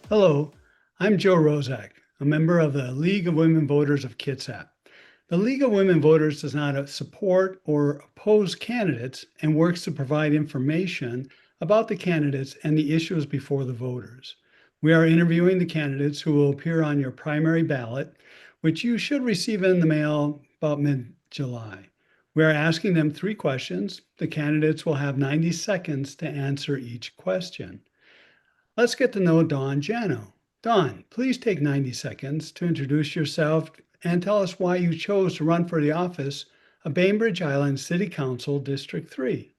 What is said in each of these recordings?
Hello, I'm Joe Rozak, a member of the League of Women Voters of Kitsap. The League of Women Voters does not support or oppose candidates and works to provide information about the candidates and the issues before the voters. We are interviewing the candidates who will appear on your primary ballot, which you should receive in the mail about mid-July. We are asking them 3 questions. The candidates will have 90 seconds to answer each question. Let's get to know Dawn Janow. Dawn, please take 90 seconds to introduce yourself and tell us why you chose to run for the office of Bainbridge Island City Council District 3.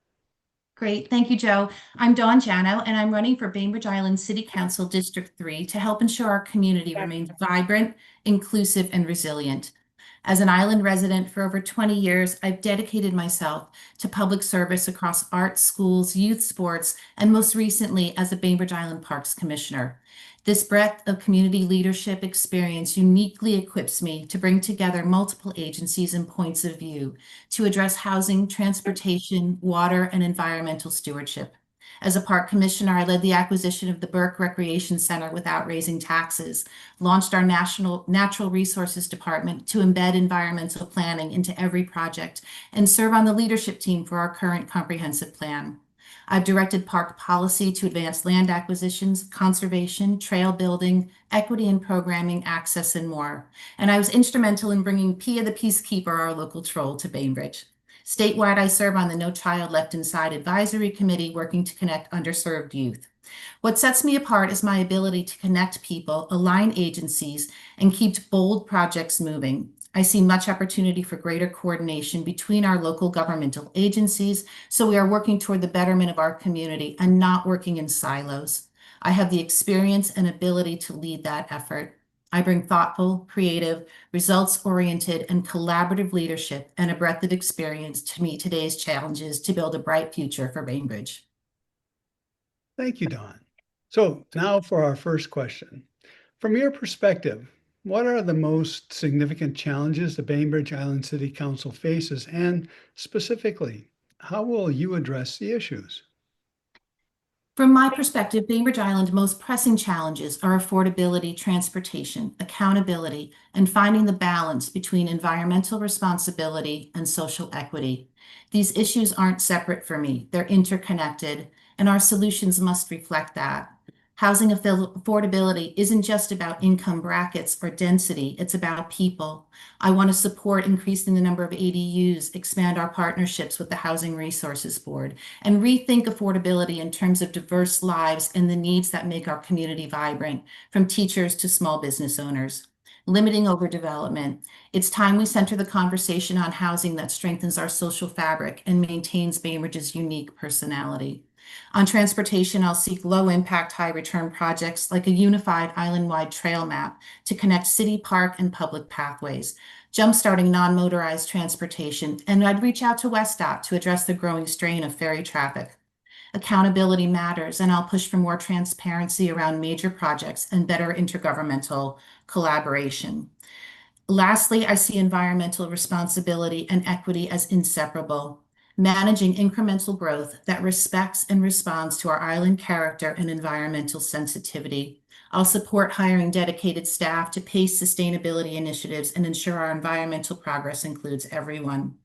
Great. Thank you, Joe. I'm Dawn Janow, and I'm running for Bainbridge Island City Council District 3 to help ensure our community remains vibrant, inclusive, and resilient. As an island resident for over 20 years, I've dedicated myself to public service across arts, schools, youth sports, and most recently as a Bainbridge Island Parks Commissioner. This breadth of community leadership experience uniquely equips me to bring together multiple agencies and points of view to address housing, transportation, water, and environmental stewardship. As a park commissioner, I led the acquisition of the Burke Recreation Center without raising taxes, launched our National Natural Resources Department to embed environmental planning into every project, and serve on the leadership team for our current comprehensive plan. I've directed park policy to advance land acquisitions, conservation, trail building, equity and programming, access, and more. And I was instrumental in bringing Pia the Peacekeeper, our local troll, to Bainbridge. Statewide, I serve on the No Child Left Inside Advisory Committee, working to connect underserved youth. What sets me apart is my ability to connect people, align agencies, and keep bold projects moving. I see much opportunity for greater coordination between our local governmental agencies, so we are working toward the betterment of our community and not working in silos. I have the experience and ability to lead that effort. I bring thoughtful, creative, results-oriented, and collaborative leadership and a breadth of experience to meet today's challenges to build a bright future for Bainbridge. Thank you, Dawn. So now for our first question. From your perspective, what are the most significant challenges the Bainbridge Island City Council faces, and specifically, how will you address the issues? From my perspective, Bainbridge Island's most pressing challenges are affordability, transportation, accountability, and finding the balance between environmental responsibility and social equity. These issues aren't separate for me, they're interconnected, and our solutions must reflect that. Housing affordability isn't just about income brackets or density, it's about people. I want to support increasing the number of ADUs, expand our partnerships with the Housing Resources Board, and rethink affordability in terms of diverse lives and the needs that make our community vibrant, from teachers to small business owners. Limiting overdevelopment. It's time we center the conversation on housing that strengthens our social fabric and maintains Bainbridge's unique personality. On transportation, I'll seek low-impact, high-return projects like a unified island-wide trail map to connect city park and public pathways, jumpstarting non-motorized transportation, and I'd reach out to WestDOT to address the growing strain of ferry traffic. Accountability matters, and I'll push for more transparency around major projects and better intergovernmental collaboration. Lastly, I see environmental responsibility and equity as inseparable. Managing incremental growth that respects and responds to our island character and environmental sensitivity. I'll support hiring dedicated staff to pace sustainability initiatives and ensure our environmental progress includes everyone.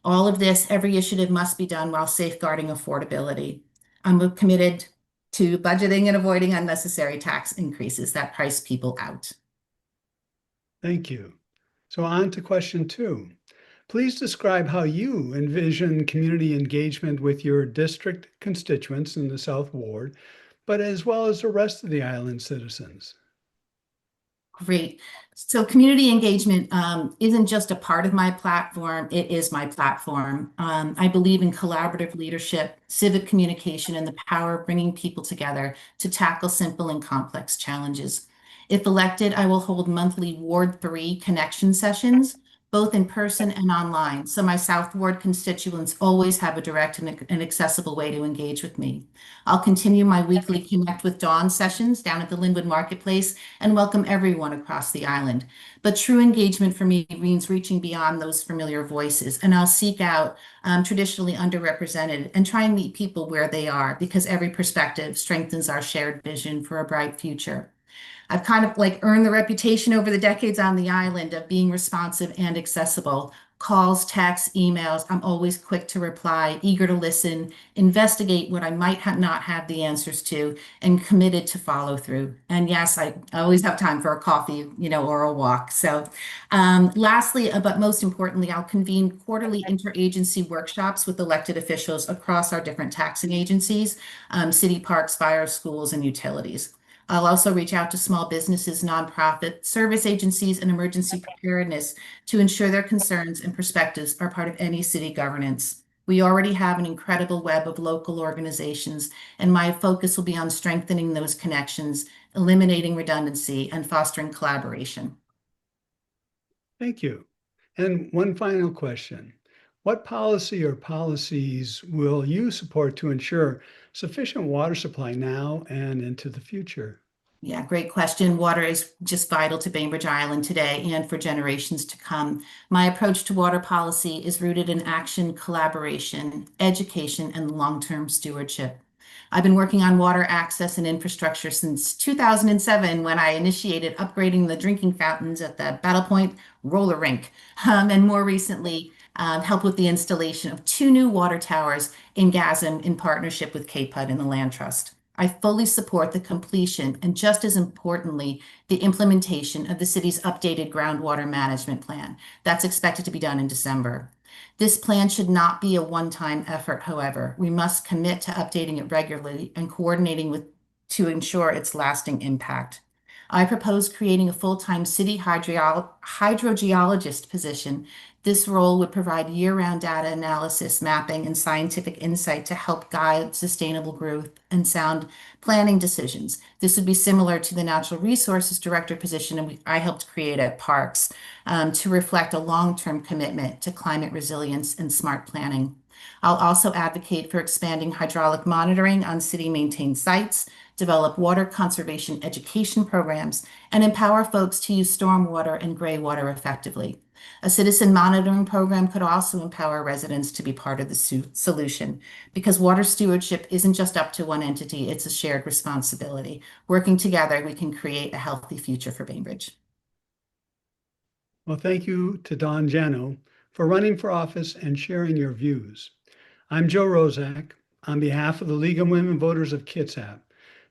All of this, every initiative must be done while safeguarding affordability. I'm committed to budgeting and avoiding unnecessary tax increases that price people out. Thank you. So on to question 2. Please describe how you envision community engagement with your district constituents in the South Ward, but as well as the rest of the island citizens. Great. So community engagement isn't just a part of my platform, it is my platform. I believe in collaborative leadership, civic communication, and the power of bringing people together to tackle simple and complex challenges. If elected, I will hold monthly Ward 3 connection sessions, both in person and online, so my South Ward constituents always have a direct and accessible way to engage with me. I'll continue my weekly Connect with Dawn sessions down at the Linwood Marketplace and welcome everyone across the island. But true engagement for me means reaching beyond those familiar voices, and I'll seek out traditionally underrepresented and try and meet people where they are, because every perspective strengthens our shared vision for a bright future. I've kind of like earned the reputation over the decades on the island of being responsive and accessible. Calls, texts, emails, I'm always quick to reply, eager to listen, investigate what I might not have the answers to, and committed to follow through. And yes, I always have time for a coffee, or a walk. So, lastly, but most importantly, I'll convene quarterly interagency workshops with elected officials across our different taxing agencies, city parks, fire, schools, and utilities. I'll also reach out to small businesses, nonprofit, service agencies, and emergency preparedness to ensure their concerns and perspectives are part of any city governance. We already have an incredible web of local organizations, and my focus will be on strengthening those connections, eliminating redundancy, and fostering collaboration. Thank you. And one final question. What policy or policies will you support to ensure sufficient water supply now and into the future? Yeah, great question. Water is just vital to Bainbridge Island today and for generations to come. My approach to water policy is rooted in action, collaboration, education, and long-term stewardship. I've been working on water access and infrastructure since 2007 when I initiated upgrading the drinking fountains at the Battle Point roller rink, and more recently, helped with the installation of 2 new water towers in GASM in partnership with KPUD and the Land Trust. I fully support the completion and, just as importantly, the implementation of the city's updated groundwater management plan. That's expected to be done in December. This plan should not be a one-time effort, however. We must commit to updating it regularly and coordinating with to ensure its lasting impact. I propose creating a full-time city hydrogeologist position. This role would provide year-round data analysis, mapping, and scientific insight to help guide sustainable growth and sound planning decisions. This would be similar to the natural resources director position I helped create at Parks, to reflect a long-term commitment to climate resilience and smart planning. I'll also advocate for expanding hydraulic monitoring on city-maintained sites, develop water conservation education programs, and empower folks to use stormwater and gray water effectively. A citizen monitoring program could also empower residents to be part of the solution, because water stewardship isn't just up to one entity, it's a shared responsibility. Working together, we can create a healthy future for Bainbridge. Well, thank you to Dawn Janow for running for office and sharing your views. I'm Joe Rozak on behalf of the League of Women Voters of Kitsap.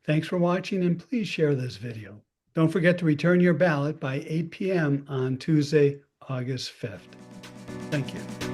Thanks for watching, and please share this video. Don't forget to return your ballot by 8 p.m. on Tuesday, August 5th. Thank you.